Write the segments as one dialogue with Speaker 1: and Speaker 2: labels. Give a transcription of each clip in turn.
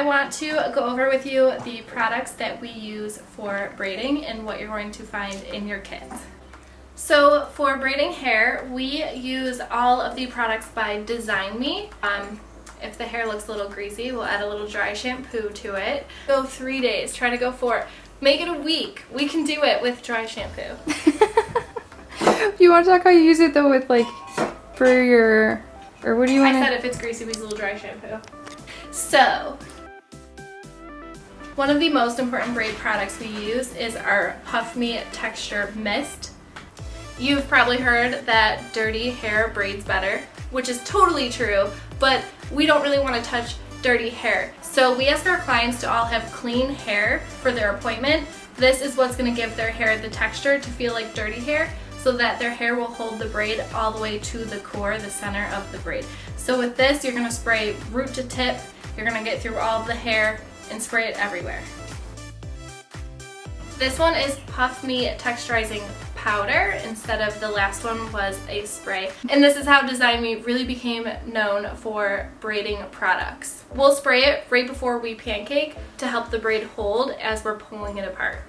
Speaker 1: want to go over with you the products that we use for braiding and what you're going to find in your kit. So for braiding hair, we use all of the products by Design Me. If the hair looks a little greasy, we'll add a little dry shampoo to it. Go 3 days, try to go 4. Make it a week. We can do it with dry shampoo.
Speaker 2: You want to talk how you use it though with like for your, or what do you want to?
Speaker 1: I said if it's greasy, we use a little dry shampoo. So, one of the most important braid products we use is our Puff Me Texture Mist. You've probably heard that dirty hair braids better, which is totally true, but we don't really want to touch dirty hair. So we ask our clients to all have clean hair for their appointment. This is what's going to give their hair the texture to feel like dirty hair, so that their hair will hold the braid all the way to the core, the center of the braid. So with this, you're going to spray root to tip. You're going to get through all of the hair and spray it everywhere. This one is Puff Me Texturizing Powder instead of the last one was a spray. And this is how Design Me really became known for braiding products. We'll spray it right before we pancake to help the braid hold as we're pulling it apart.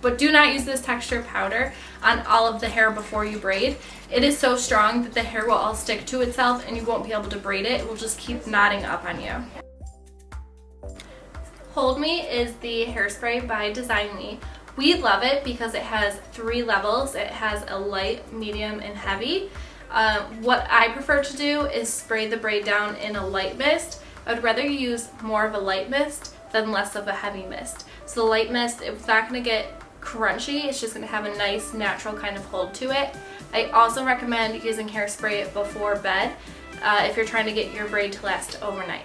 Speaker 1: But do not use this texture powder on all of the hair before you braid. It is so strong that the hair will all stick to itself and you won't be able to braid it. It will just keep knotting up on you. Hold Me is the hairspray by Design Me. We love it because it has 3 levels. It has a light, medium, and heavy. What I prefer to do is spray the braid down in a light mist. I would rather use more of a light mist than less of a heavy mist. So the light mist, it's not going to get crunchy, it's just going to have a nice natural kind of hold to it. I also recommend using hairspray before bed if you're trying to get your braid to last overnight.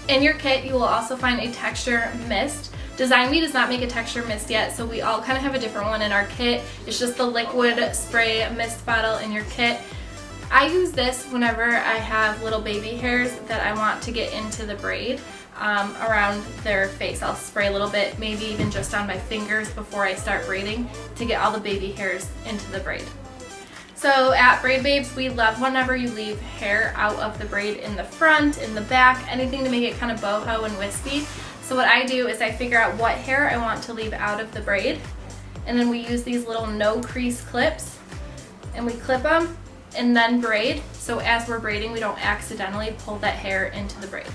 Speaker 1: In your kit, you will also find a texture mist. Design Me does not make a texture mist yet, so we all kind of have a different one in our kit. It's just the liquid spray mist bottle in your kit. I use this whenever I have little baby hairs that I want to get into the braid around their face. I'll spray a little bit, maybe even just on my fingers before I start braiding to get all the baby hairs into the braid. So at Braid Babes, we love whenever you leave hair out of the braid in the front, in the back, anything to make it kind of boho and wispy. So what I do is I figure out what hair I want to leave out of the braid, and then we use these little no crease clips and we clip them and then braid. So as we're braiding, we don't accidentally pull that hair into the braid.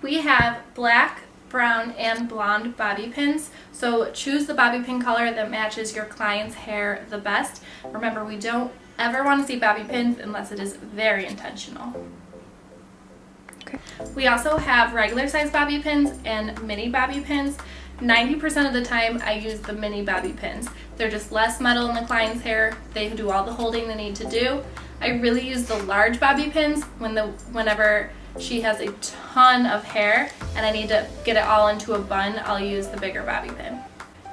Speaker 1: We have black, brown, and blonde bobby pins. So choose the bobby pin color that matches your client's hair the best. Remember, we don't ever want to see bobby pins unless it is very intentional.
Speaker 2: Okay.
Speaker 1: We also have regular size bobby pins and mini bobby pins. 90% of the time I use the mini bobby pins. They're just less metal in the client's hair. They do all the holding they need to do. I really use the large bobby pins whenever she has a ton of hair and I need to get it all into a bun. I'll use the bigger bobby pin.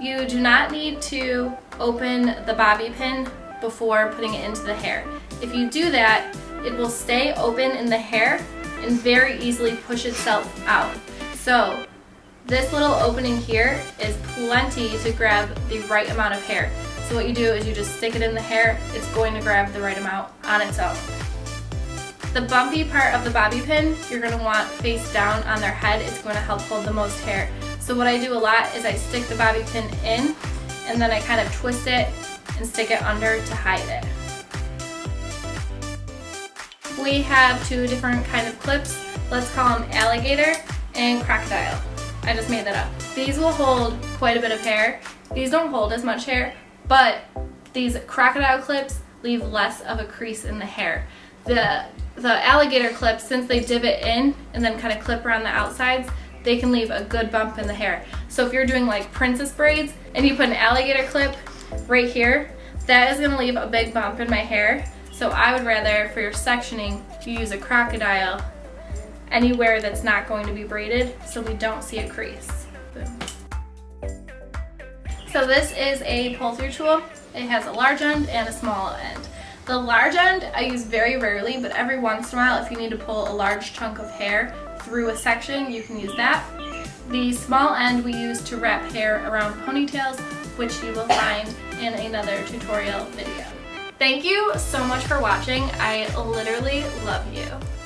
Speaker 1: You do not need to open the bobby pin before putting it into the hair. If you do that, it will stay open in the hair and very easily push itself out. So this little opening here is plenty to grab the right amount of hair. So what you do is you just stick it in the hair, it's going to grab the right amount on its own. The bumpy part of the bobby pin, you're going to want face down on their head. It's going to help hold the most hair. So what I do a lot is I stick the bobby pin in and then I kind of twist it and stick it under to hide it. We have 2 different kind of clips. Let's call them alligator and crocodile. I just made that up. These will hold quite a bit of hair. These don't hold as much hair, but these crocodile clips leave less of a crease in the hair. The alligator clips, since they divot in and then kind of clip around the outsides, they can leave a good bump in the hair. So if you're doing like princess braids and you put an alligator clip right here, that is going to leave a big bump in my hair. So I would rather, for your sectioning, you use a crocodile anywhere that's not going to be braided so we don't see a crease. Boom. So this is a pull-through tool. It has a large end and a small end. The large end I use very rarely, but every once in a while if you need to pull a large chunk of hair through a section, you can use that. The small end we use to wrap hair around ponytails, which you will find in another tutorial video. Thank you so much for watching. I literally love you.